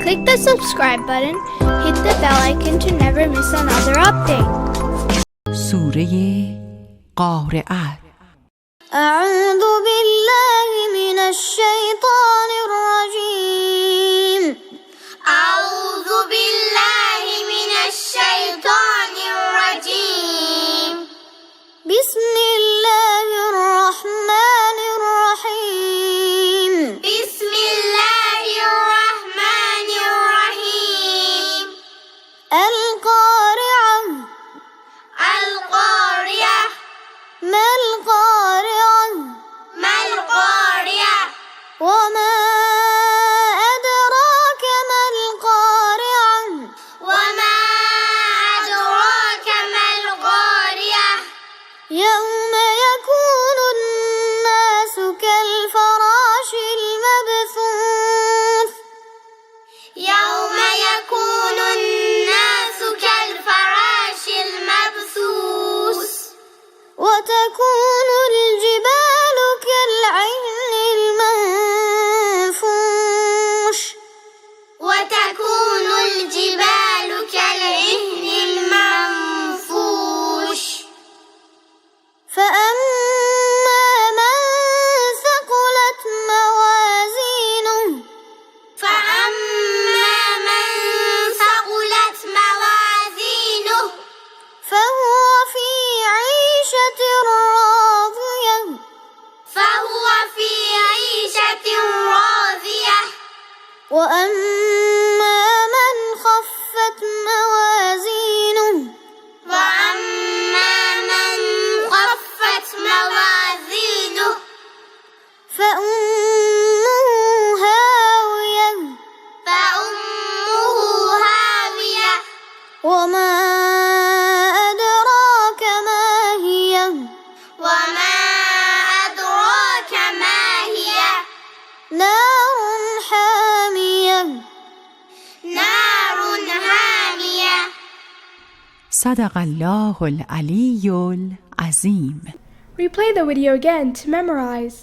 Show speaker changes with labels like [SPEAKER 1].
[SPEAKER 1] Click the subscribe button, hit the bell icon to never miss another update.
[SPEAKER 2] سوره قارعة.
[SPEAKER 3] أعوذ بالله من الشيطان الرجيم.
[SPEAKER 4] أعوذ بالله من الشيطان الرجيم.
[SPEAKER 3] بسم الله الرحمن الرحيم.
[SPEAKER 4] بسم الله الرحمن الرحيم.
[SPEAKER 3] القارعة.
[SPEAKER 4] القارعة.
[SPEAKER 3] ما القارعة؟
[SPEAKER 4] ما القارعة؟
[SPEAKER 3] وما أدراك ما القارعة؟
[SPEAKER 4] وما أدراك ما القارعة؟
[SPEAKER 3] يوم يكون الناس كالفراش المبثوث.
[SPEAKER 4] يوم يكون الناس كالفراش المبثوث.
[SPEAKER 3] وتكون الجبال كالعهن المنفوش.
[SPEAKER 4] وتكون الجبال كالعهن المنفوش.
[SPEAKER 3] فأما من ثقلت موازينه.
[SPEAKER 4] فأما من ثقلت موازينه.
[SPEAKER 3] فهو في عيشة راضية.
[SPEAKER 4] فهو في عيشة راضية.
[SPEAKER 3] وأما من خفت موازينه.
[SPEAKER 4] وأما من خفت موازينه.
[SPEAKER 3] فأمه هاوية.
[SPEAKER 4] فأمه هاوية.
[SPEAKER 3] وما أدراك ما هي.
[SPEAKER 4] وما أدراك ما هي.
[SPEAKER 3] نار حامية.
[SPEAKER 4] نار حامية.
[SPEAKER 2] صدق الله العلی العظیم.
[SPEAKER 1] Replay the video again to memorize.